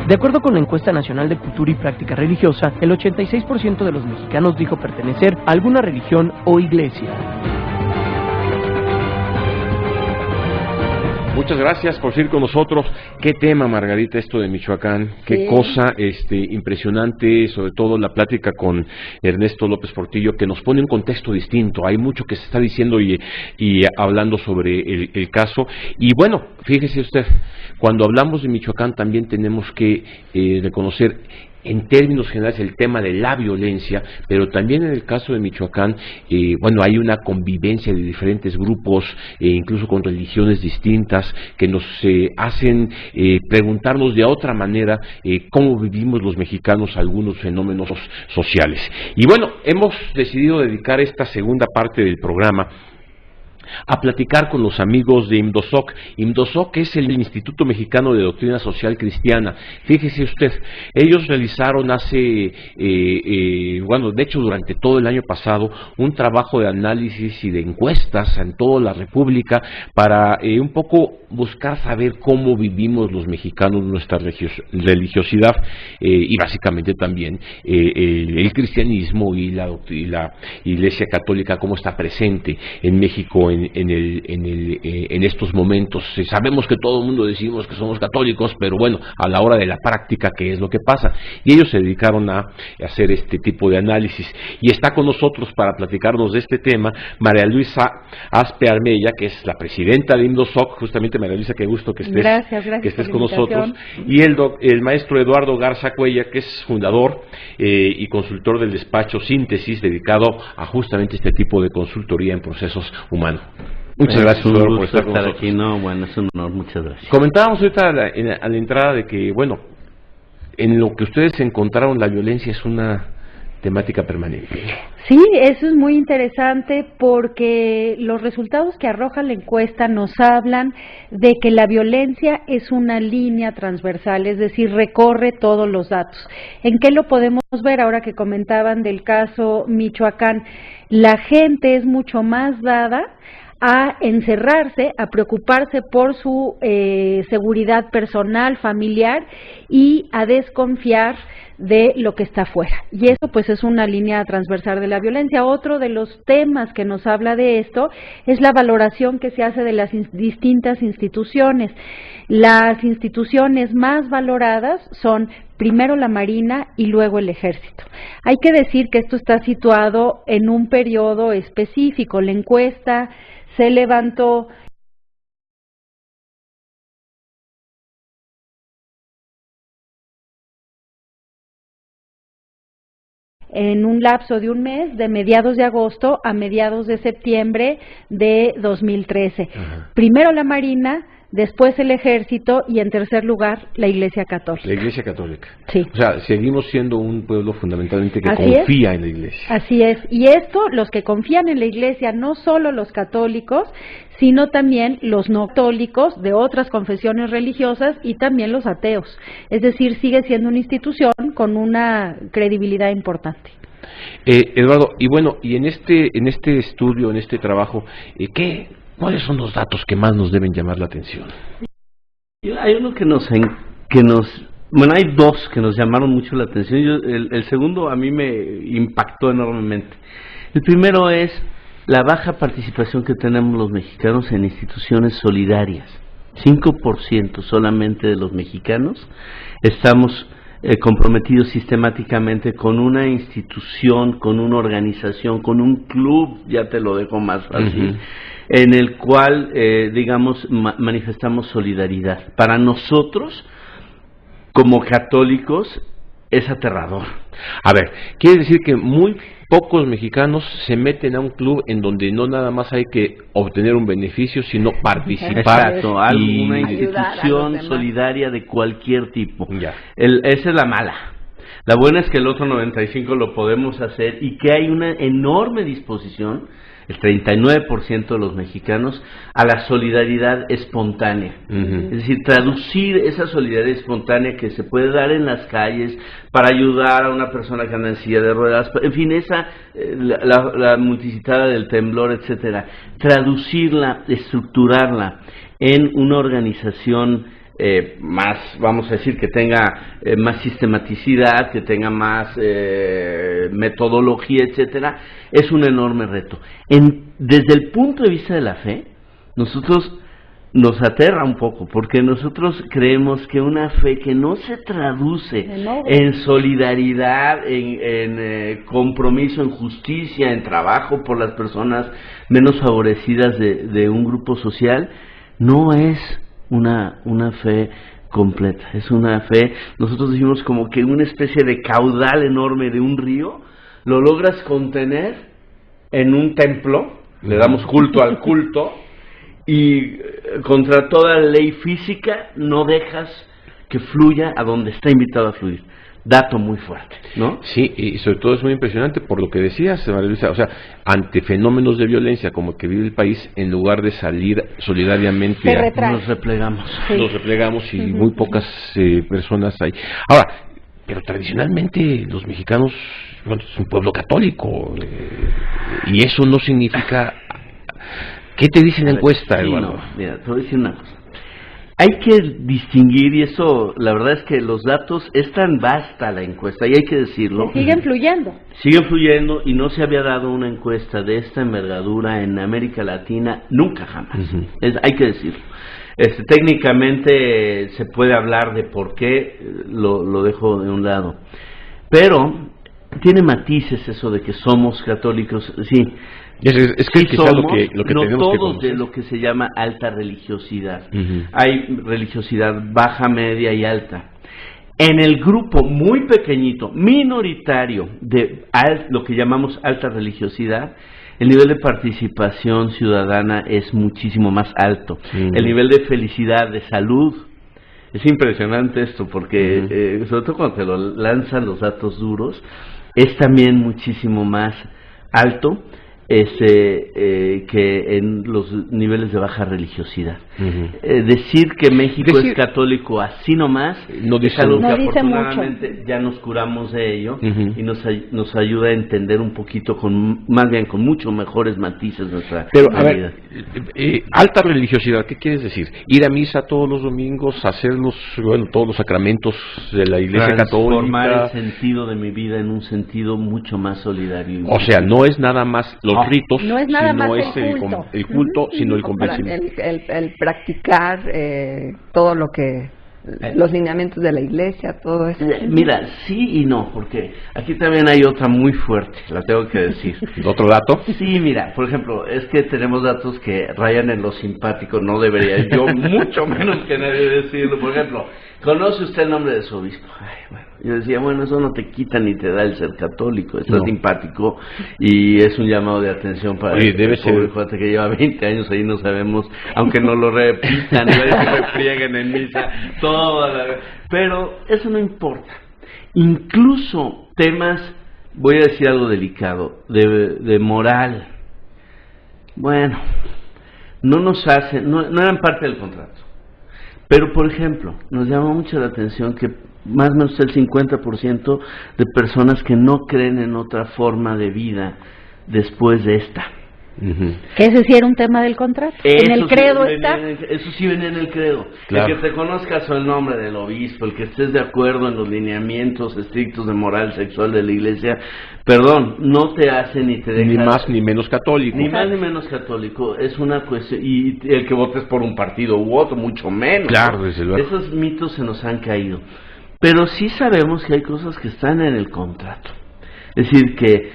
De acuerdo con la encuesta nacional de cultura y práctica religiosa, el 86% de los mexicanos dijo pertenecer a alguna religión o iglesia. Muchas gracias por seguir con nosotros. Qué tema, Margarita, esto de Michoacán. Qué cosa impresionante, sobre todo la plática con Ernesto López Portillo, que nos pone un contexto distinto. Hay mucho que se está diciendo y hablando sobre el caso. Y bueno, fíjese usted, cuando hablamos de Michoacán también tenemos que reconocer en términos generales el tema de la violencia, pero también en el caso de Michoacán, hay una convivencia de diferentes grupos, incluso con religiones distintas, que nos hacen preguntarnos de otra manera cómo vivimos los mexicanos algunos fenómenos sociales. Y bueno, hemos decidido dedicar esta segunda parte del programa a platicar con los amigos de IMDOSOC. IMDOSOC es el Instituto Mexicano de Doctrina Social Cristiana. Fíjese usted, ellos realizaron de hecho durante todo el año pasado, un trabajo de análisis y de encuestas en toda la República para un poco buscar saber cómo vivimos los mexicanos nuestra religiosidad y básicamente también el cristianismo y la Iglesia Católica, cómo está presente en México en estos momentos. Sabemos que todo el mundo decimos que somos católicos, pero bueno, a la hora de la práctica, ¿qué es lo que pasa? Y ellos se dedicaron a hacer este tipo de análisis. Y está con nosotros para platicarnos de este tema María Luisa Aspe Armella, que es la presidenta de IMDOSOC. Justamente, María Luisa, qué gusto que estés con nosotros. Y el maestro Eduardo Garza Cuella, que es fundador y consultor del despacho Síntesis, dedicado a justamente este tipo de consultoría en procesos humanos. Muchas gracias, Eduardo, por estar con nosotros. aquí. No, bueno, es un honor, muchas gracias. Comentábamos ahorita a la entrada de que, bueno, en lo que ustedes encontraron, la violencia es una temática permanente. Sí, eso es muy interesante porque los resultados que arroja la encuesta nos hablan de que la violencia es una línea transversal, es decir, recorre todos los datos. ¿En qué lo podemos ver ahora que comentaban del caso Michoacán? La gente es mucho más dada a encerrarse, a preocuparse por su seguridad personal, familiar y a desconfiar de lo que está afuera. Y eso pues es una línea transversal de la violencia. Otro de los temas que nos habla de esto es la valoración que se hace de las distintas instituciones. Las instituciones más valoradas son primero la Marina y luego el Ejército. Hay que decir que esto está situado en un periodo específico. La encuesta se levantó en un lapso de un mes, de mediados de agosto a mediados de septiembre de 2013. Ajá. Primero la Marina, después el Ejército y en tercer lugar la Iglesia Católica. La Iglesia Católica. Sí. O sea, seguimos siendo un pueblo fundamentalmente que confía en la Iglesia. Así es. Y esto, los que confían en la Iglesia, no solo los católicos, sino también los no católicos de otras confesiones religiosas y también los ateos. Es decir, sigue siendo una institución con una credibilidad importante. Eduardo, y bueno, y en este estudio, en este trabajo, ¿cuáles son los datos que más nos deben llamar la atención? Hay uno hay dos que nos llamaron mucho la atención. El segundo a mí me impactó enormemente. El primero es la baja participación que tenemos los mexicanos en instituciones solidarias. 5% solamente de los mexicanos estamos comprometidos sistemáticamente con una institución, con una organización, con un club, ya te lo dejo más fácil, en el cual, manifestamos solidaridad. Para nosotros, como católicos, es aterrador. A ver, quiere decir que muy pocos mexicanos se meten a un club en donde no nada más hay que obtener un beneficio, sino participar. Exacto, alguna institución solidaria de cualquier tipo. Esa es la mala. La buena es que el otro 95% lo podemos hacer y que hay una enorme disposición, el 39% de los mexicanos, a la solidaridad espontánea. Es decir, traducir esa solidaridad espontánea que se puede dar en las calles para ayudar a una persona que anda en silla de ruedas, en fin, la multicitada del temblor, etcétera, traducirla, estructurarla en una organización más, vamos a decir, que tenga más sistematicidad, que tenga más metodología, etcétera, es un enorme reto. Desde el punto de vista de la fe, nosotros nos aterra un poco, porque nosotros creemos que una fe que no se traduce en solidaridad, en compromiso, en justicia, en trabajo por las personas menos favorecidas de un grupo social, no es una fe completa. Es una fe, nosotros decimos como que una especie de caudal enorme de un río, lo logras contener en un templo, le damos culto al culto, y contra toda ley física no dejas que fluya a donde está invitado a fluir. Dato muy fuerte, ¿no? Sí, y sobre todo es muy impresionante por lo que decías, María Luisa, o sea, ante fenómenos de violencia como el que vive el país, en lugar de salir solidariamente, nos replegamos. Sí. Nos replegamos y muy pocas personas hay. Ahora, pero tradicionalmente los mexicanos, bueno, es un pueblo católico, y eso no significa... ¿Qué te dice la encuesta, Eduardo? No, mira, te voy a decir una cosa. Hay que distinguir, y eso, la verdad es que los datos, es tan vasta la encuesta, y hay que decirlo. Siguen fluyendo. Siguen fluyendo, y no se había dado una encuesta de esta envergadura en América Latina, nunca jamás. Hay que decirlo. Técnicamente se puede hablar de por qué, lo dejo de un lado. Pero tiene matices eso de que somos católicos, sí. Es que quizá lo que no tenemos que todos conocer. de lo que se llama alta religiosidad. Hay religiosidad baja, media y alta. En el grupo muy pequeñito, minoritario, de lo que llamamos alta religiosidad, el nivel de participación ciudadana es muchísimo más alto. El nivel de felicidad, de salud, es impresionante esto, porque sobre todo cuando te lo lanzan los datos duros, es también muchísimo más alto que en los niveles de baja religiosidad. Decir que México es católico así nomás no dice, es algo que dice afortunadamente mucho. ya nos curamos de ello y nos ayuda a entender un poquito, más bien con mucho mejores matices nuestra realidad. A ver, alta religiosidad, ¿qué quieres decir? Ir a misa todos los domingos, hacer todos los sacramentos de la Iglesia transformar Católica. el sentido de mi vida en un sentido mucho más solidario. O sea, no es nada más los ritos, no es nada sino más es el culto, sino el convencimiento. El practicar todo lo que los lineamientos de la Iglesia, todo eso. Mira, sí y no, porque aquí también hay otra muy fuerte, la tengo que decir. ¿Otro dato? Sí, mira, por ejemplo, es que tenemos datos que rayan en lo simpático, no debería yo mucho menos que nadie decirlo. Por ejemplo, ¿conoce usted el nombre de su obispo? Ay, bueno, yo decía, bueno, eso no te quita ni te da el ser católico, es simpático y es un llamado de atención para el pobre cuate que lleva 20 años ahí, no sabemos, aunque no lo repitan, se refrieguen en misa, pero eso no importa. Incluso temas, voy a decir algo delicado, de moral, bueno, no nos hacen, no eran parte del contrato. Pero, por ejemplo, nos llama mucho la atención que más o menos el 50% de personas que no creen en otra forma de vida después de esta. Que ese sí era un tema del contrato. En el credo está. Eso sí venía en el credo. Claro. El que te conozcas el nombre del obispo, el que estés de acuerdo en los lineamientos estrictos de moral sexual de la Iglesia, perdón, no te hace ni te deja... Ni más ni menos católico. Ni más ni menos católico. Es una cuestión... Y el que votes por un partido u otro, mucho menos. Claro, desde luego. Esos mitos se nos han caído. Pero sí sabemos que hay cosas que están en el contrato. Es decir, que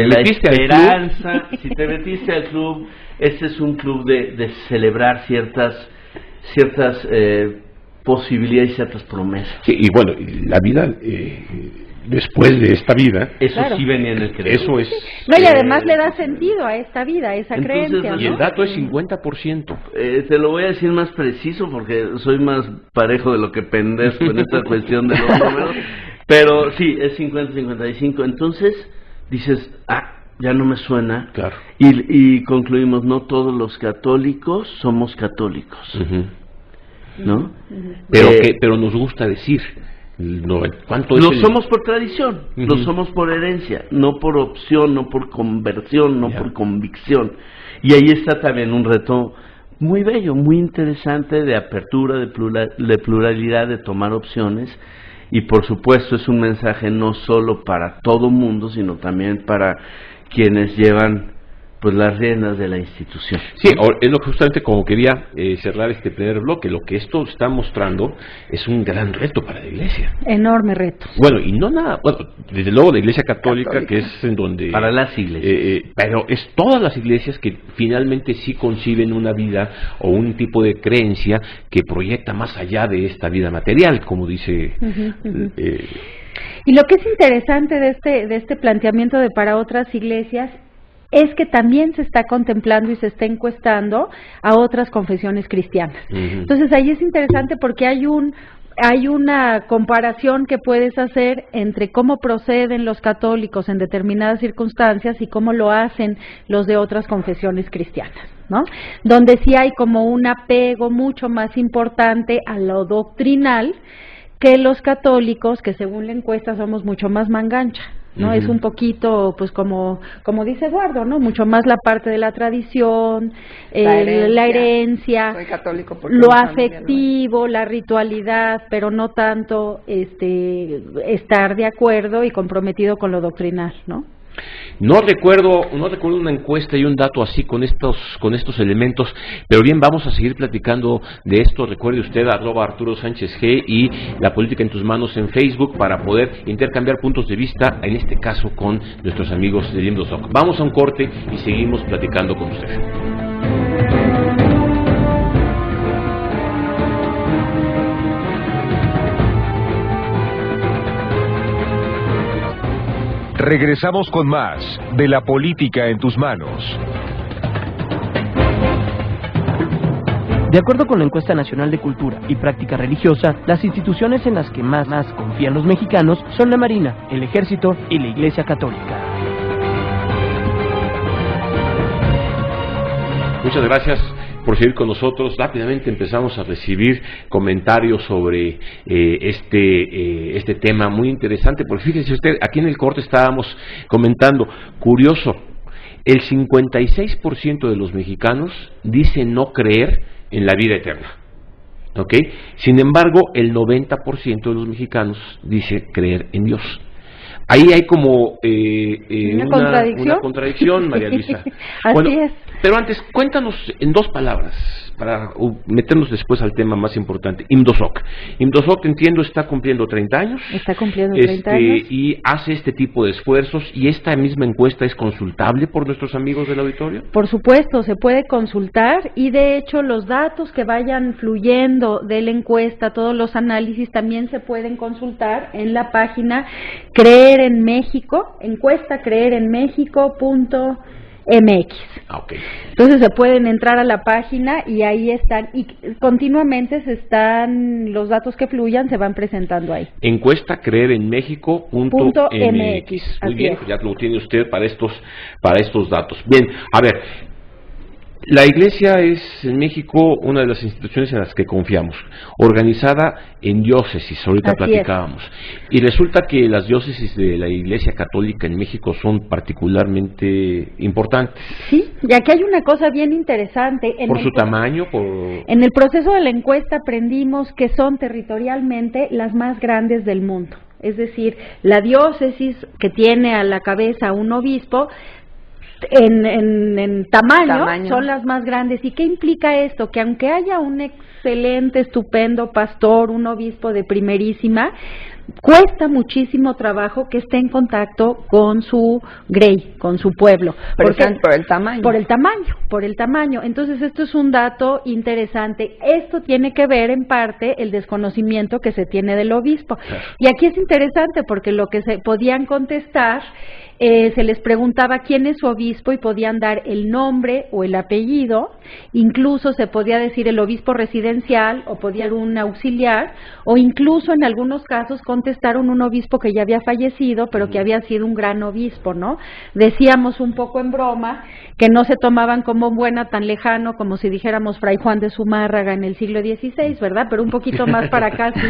la esperanza, si te metiste al club, este es un club de celebrar ciertas posibilidades y ciertas promesas. Sí, y bueno, la vida después de esta vida, eso claro. Sí venía en el credo. eso es... No, y además le da sentido a esta vida, a esa Entonces, creencia, Y el ¿no? dato es 50%. Te lo voy a decir más preciso porque soy más parejo de lo que pendezco en esta cuestión de los números, pero sí, es 50-55. Entonces dices, ya no me suena. Claro. Y concluimos, no todos los católicos somos católicos, ¿no? Pero nos gusta decir, ¿cuánto es lo somos por tradición, lo somos por herencia, no por opción, no por conversión, no por convicción. Y ahí está también un reto muy bello, muy interesante, de apertura, de pluralidad, de tomar opciones, y por supuesto es un mensaje no solo para todo mundo, sino también para quienes llevan pues las riendas de la institución. Sí, es lo que justamente como quería cerrar este primer bloque. Lo que esto está mostrando es un gran reto para la Iglesia. Enorme reto. Bueno, y no nada, bueno, desde luego la Iglesia Católica, que es en donde... Para las iglesias. Pero es todas las iglesias que finalmente sí conciben una vida o un tipo de creencia que proyecta más allá de esta vida material, como dice... Y lo que es interesante de este planteamiento de para otras iglesias es que también se está contemplando y se está encuestando a otras confesiones cristianas. Entonces ahí es interesante porque hay una comparación que puedes hacer entre cómo proceden los católicos en determinadas circunstancias y cómo lo hacen los de otras confesiones cristianas, ¿no? Donde sí hay como un apego mucho más importante a lo doctrinal que los católicos, que según la encuesta somos mucho más mangancha, ¿no? Es un poquito, pues como dice Eduardo, ¿no? Mucho más la parte de la tradición, la herencia, soy católico porque lo afectivo, la ritualidad, pero no tanto estar de acuerdo y comprometido con lo doctrinal, ¿no? No recuerdo una encuesta y un dato así con estos elementos, pero bien, vamos a seguir platicando de esto. Recuerde usted @ArturoSánchezG y La Política en tus Manos en Facebook para poder intercambiar puntos de vista, en este caso con nuestros amigos de IMDOSOC. Vamos a un corte y seguimos platicando con usted. Regresamos con más de La Política en tus Manos. De acuerdo con la encuesta nacional de cultura y práctica religiosa, las instituciones en las que más confían los mexicanos son la Marina, el Ejército y la Iglesia Católica. Muchas gracias por seguir con nosotros. Rápidamente empezamos a recibir comentarios sobre este tema muy interesante, porque fíjese usted, aquí en el corte estábamos comentando, curioso, el 56% de los mexicanos dice no creer en la vida eterna, ¿ok? Sin embargo, el 90% de los mexicanos dice creer en Dios. Ahí hay como una contradicción, María Luisa. Así es. Pero antes, cuéntanos en dos palabras, para meternos después al tema más importante, IMDOSOC. IMDOSOC, entiendo, está cumpliendo 30 años. Está cumpliendo 30 años. Y hace este tipo de esfuerzos, y esta misma encuesta es consultable por nuestros amigos del auditorio. Por supuesto, se puede consultar, y de hecho los datos que vayan fluyendo de la encuesta, todos los análisis también se pueden consultar en la página Creer en México, encuesta creerenmexico.mx. Okay. Entonces se pueden entrar a la página y ahí están, y continuamente los datos que fluyan se van presentando ahí. Encuesta creerenmexico.mx. Muy bien, ya lo tiene usted para estos datos. Bien, a ver, la Iglesia es en México una de las instituciones en las que confiamos, organizada en diócesis, ahorita platicábamos, y resulta que las diócesis de la Iglesia Católica en México son particularmente importantes. Sí, y aquí hay una cosa bien interesante. Por su tamaño, En el proceso de la encuesta aprendimos que son territorialmente las más grandes del mundo, es decir, la diócesis que tiene a la cabeza un obispo, en tamaño son las más grandes. ¿Y qué implica esto? Que aunque haya un excelente, estupendo pastor, un obispo de primerísima, cuesta muchísimo trabajo que esté en contacto con su grey, con su pueblo. Por el tamaño. Por el tamaño. Entonces esto es un dato interesante. Esto tiene que ver en parte el desconocimiento que se tiene del obispo. Claro. Y aquí es interesante porque lo que se podían contestar, se les preguntaba quién es su obispo y podían dar el nombre o el apellido, incluso se podía decir el obispo residencial o podía ser un auxiliar, o incluso en algunos casos contestaron un obispo que ya había fallecido, pero que había sido un gran obispo, ¿no? Decíamos un poco en broma que no se tomaban como buena tan lejano como si dijéramos Fray Juan de Zumárraga en el siglo XVI, ¿verdad? Pero un poquito más para acá, sí.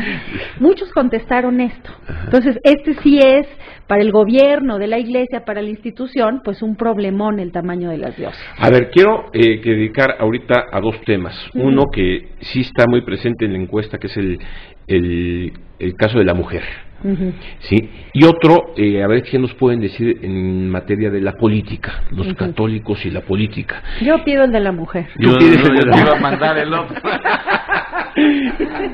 Muchos contestaron esto. Entonces, este sí es, para el gobierno de la Iglesia, para la institución, pues un problemón el tamaño de las diócesis. A ver, quiero dedicar ahorita a dos temas. Uno que sí está muy presente en la encuesta, que es el caso de la mujer. ¿Sí? Y otro, a ver qué nos pueden decir en materia de la política, los católicos y la política. Yo pido el de la mujer. Yo iba a mandar el otro.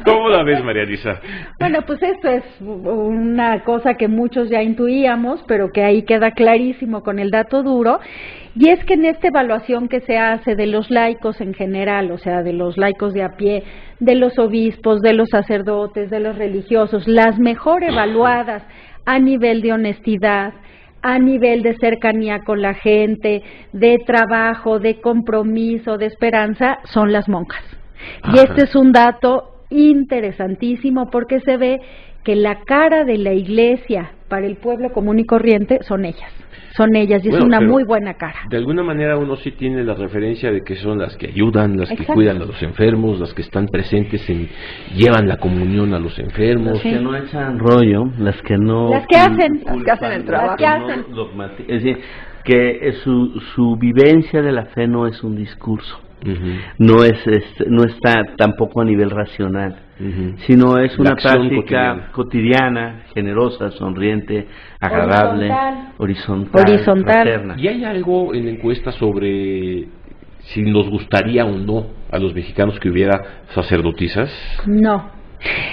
¿Cómo la ves, María Luisa? Bueno, pues esto es una cosa que muchos ya intuíamos, pero que ahí queda clarísimo con el dato duro, y es que en esta evaluación que se hace de los laicos en general, o sea, de los laicos de a pie, de los obispos, de los sacerdotes, de los religiosos, las mejor evaluadas a nivel de honestidad, a nivel de cercanía con la gente, de trabajo, de compromiso, de esperanza, son las monjas. Y este es un dato interesantísimo porque se ve que la cara de la Iglesia para el pueblo común y corriente son ellas, y es una muy buena cara. De alguna manera uno sí tiene la referencia de que son las que ayudan, las que cuidan a los enfermos, las que están presentes, llevan la comunión a los enfermos. Las que no echan rollo, las que no... Las que hacen el trabajo. Es decir, que su vivencia de la fe no es un discurso. No está tampoco a nivel racional, sino es una práctica cotidiana, generosa, sonriente, agradable, horizontal. Fraterna. ¿Y hay algo en la encuesta sobre si nos gustaría o no a los mexicanos que hubiera sacerdotisas? No.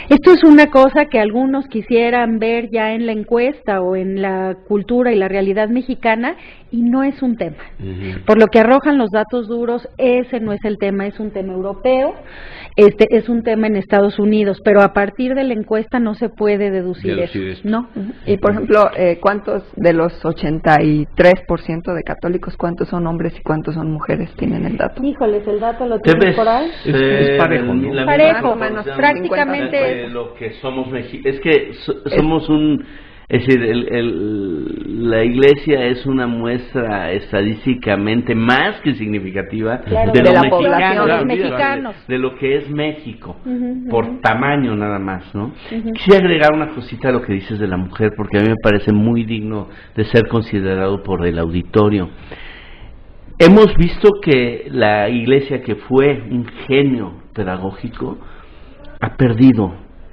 Esto es una cosa que algunos quisieran ver ya en la encuesta o en la cultura y la realidad mexicana, y no es un tema. Por lo que arrojan los datos duros, ese no es el tema, es un tema europeo, es un tema en Estados Unidos, pero a partir de la encuesta no se puede deducir eso. No. Y por ejemplo, ¿cuántos de los 83% de católicos, cuántos son hombres y cuántos son mujeres? ¿Tienen el dato? Híjoles, el dato lo tienen por ahí. Es parejo, ¿no? Parejo, prácticamente. Lo que somos es que somos es decir, la Iglesia es una muestra estadísticamente más que significativa de la población, los mexicanos, de lo que es México, por tamaño nada más, ¿no? Quisiera agregar una cosita a lo que dices de la mujer, porque a mí me parece muy digno de ser considerado por el auditorio. Hemos visto que la Iglesia, que fue un genio pedagógico,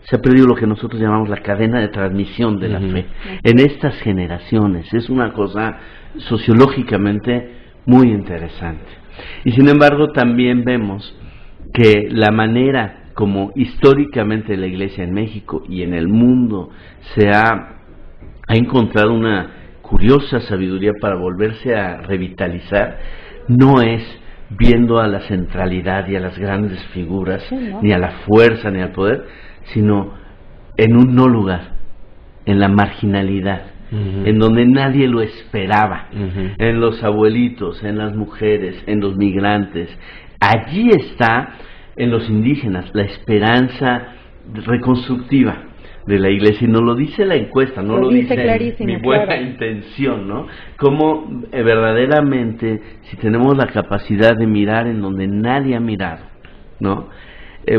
se ha perdido lo que nosotros llamamos la cadena de transmisión de la fe en estas generaciones. Es una cosa sociológicamente muy interesante. Y sin embargo también vemos que la manera como históricamente la Iglesia en México y en el mundo se ha encontrado una curiosa sabiduría para volverse a revitalizar, no es viendo a la centralidad y a las grandes figuras, ni a la fuerza ni al poder, sino en un no lugar, en la marginalidad, en donde nadie lo esperaba, en los abuelitos, en las mujeres, en los migrantes. Allí está, en los indígenas, la esperanza reconstructiva de la Iglesia, y nos lo dice la encuesta, no lo dice mi buena intención, ¿no? Como verdaderamente, si tenemos la capacidad de mirar en donde nadie ha mirado, ¿no?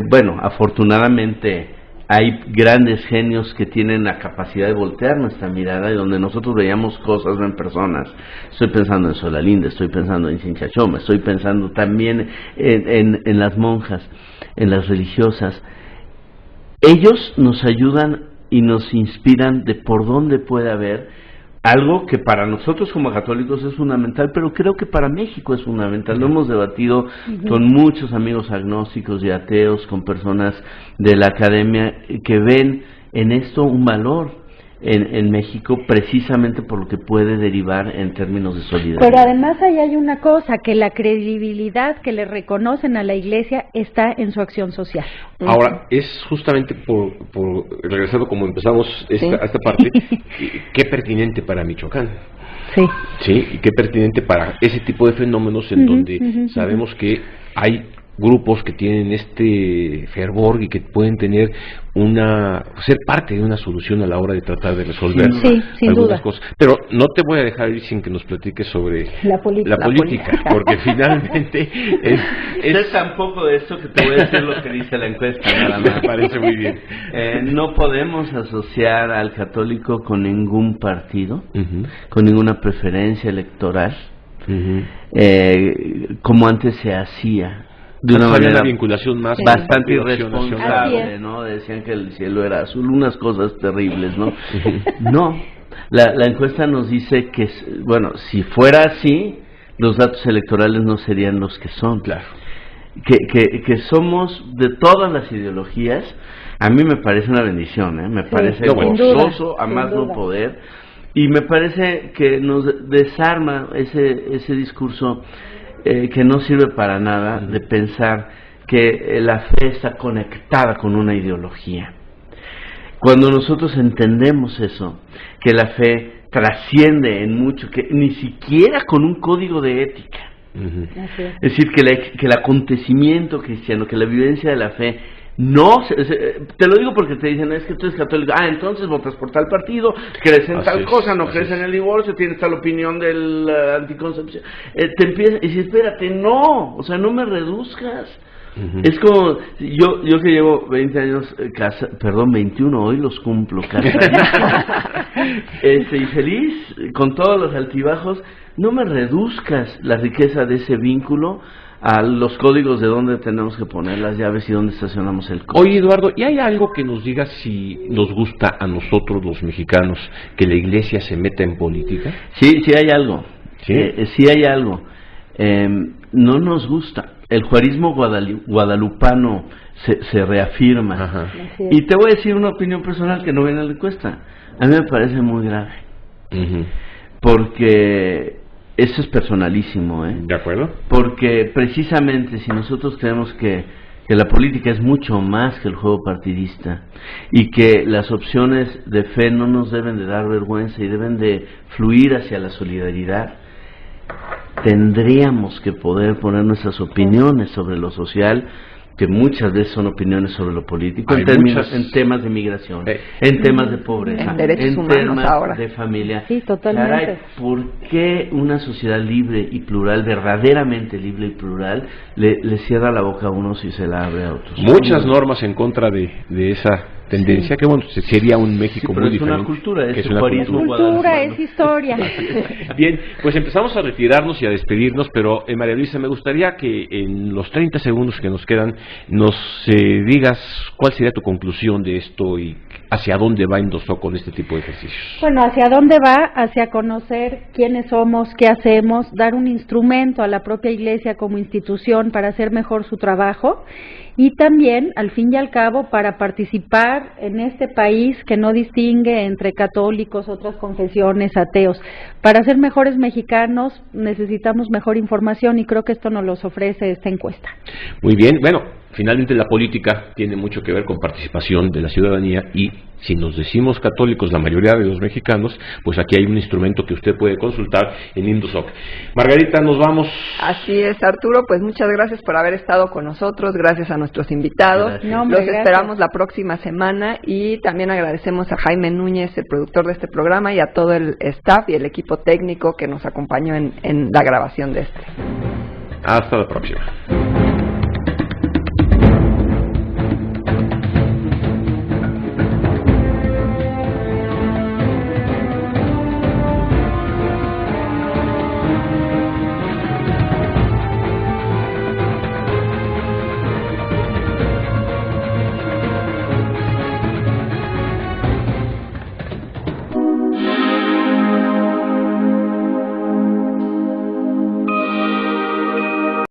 Bueno, afortunadamente hay grandes genios que tienen la capacidad de voltear nuestra mirada, y donde nosotros veíamos cosas, no en personas. Estoy pensando en Solalinde, estoy pensando en Sinchachoma, estoy pensando también en las monjas, en las religiosas. Ellos nos ayudan y nos inspiran de por dónde puede haber algo que para nosotros como católicos es fundamental, pero creo que para México es fundamental. Lo hemos debatido con muchos amigos agnósticos y ateos, con personas de la academia que ven en esto un valor en México, precisamente por lo que puede derivar en términos de solidaridad. Pero además ahí hay una cosa, que la credibilidad que le reconocen a la Iglesia está en su acción social. Ahora, es justamente por regresando como empezamos a esta parte, qué pertinente para Michoacán. Sí, y qué pertinente para ese tipo de fenómenos en donde sabemos que hay grupos que tienen este fervor y que pueden tener ser parte de una solución a la hora de tratar de resolver sin algunas duda. cosas. Pero no te voy a dejar ir sin que nos platiques sobre la política, porque finalmente es tan poco de esto que te voy a decir lo que dice la encuesta, nada más. Me parece muy bien. No podemos asociar al católico con ningún partido, Uh-huh. con ninguna preferencia electoral, Uh-huh. como antes se hacía. De una Había manera una vinculación más bastante con la nacional. irresponsable, ¿no? Decían que el cielo era azul, unas cosas terribles, ¿no? No, la encuesta nos dice que, bueno, si fuera así, los datos electorales no serían los que son. Claro. Que somos de todas las ideologías, a mí me parece una bendición, ¿eh? Me parece gozoso a más no poder, y me parece que nos desarma ese discurso que no sirve para nada, de pensar que la fe está conectada con una ideología. Cuando nosotros entendemos eso, que la fe trasciende en mucho, que ni siquiera con un código de ética, Uh-huh. es decir, que el acontecimiento cristiano, que la vivencia de la fe, no, te lo digo porque te dicen, es que tú eres católico, entonces votas por tal partido, crees en tal cosa, no crees en el divorcio, tienes tal opinión del anticoncepción, te empiezas, y dices, espérate, no, o sea, no me reduzcas. Uh-huh. Es como, yo que llevo 20 años, 21, hoy los cumplo, y feliz, con todos los altibajos, no me reduzcas la riqueza de ese vínculo a los códigos de dónde tenemos que poner las llaves y dónde estacionamos el coche. Oye, Eduardo, ¿y hay algo que nos diga si nos gusta a nosotros los mexicanos que la Iglesia se meta en política? Sí hay algo. ¿Sí? Sí hay algo. No nos gusta. El juarismo guadalupano se reafirma. Ajá. Y te voy a decir una opinión personal que no viene a la encuesta. A mí me parece muy grave. Uh-huh. Porque eso es personalísimo, ¿eh? ¿De acuerdo? Porque precisamente si nosotros creemos que la política es mucho más que el juego partidista y que las opciones de fe no nos deben de dar vergüenza y deben de fluir hacia la solidaridad, tendríamos que poder poner nuestras opiniones sobre lo social, que muchas veces son opiniones sobre lo político, en temas de migración, en temas de pobreza, en derechos humanos temas ahora. de familia. Sí, totalmente. Caray, ¿por qué una sociedad libre y plural, verdaderamente libre y plural, le cierra la boca a unos y se la abre a otros? Muchas normas en contra de esa tendencia, que bueno, sería un México muy diferente. Es una cultura, es una cultura, es historia. Bien, pues empezamos a retirarnos y a despedirnos, pero María Luisa, me gustaría que en los 30 segundos que nos quedan nos digas cuál sería tu conclusión de esto y hacia dónde va Indosok con este tipo de ejercicios. Bueno, ¿hacia dónde va? Hacia conocer quiénes somos, qué hacemos, dar un instrumento a la propia Iglesia como institución para hacer mejor su trabajo y también, al fin y al cabo, para participar en este país que no distingue entre católicos, otras confesiones, ateos. Para ser mejores mexicanos necesitamos mejor información y creo que esto nos los ofrece esta encuesta. Muy bien, bueno, finalmente la política tiene mucho que ver con participación de la ciudadanía y si nos decimos católicos, la mayoría de los mexicanos, pues aquí hay un instrumento que usted puede consultar en Indosok. Margarita, nos vamos. Así es, Arturo, pues muchas gracias por haber estado con nosotros, gracias a nuestros invitados. No, hombre, los esperamos la próxima semana y también agradecemos a Jaime Núñez, el productor de este programa, y a todo el staff y el equipo técnico que nos acompañó en la grabación de este. Hasta la próxima.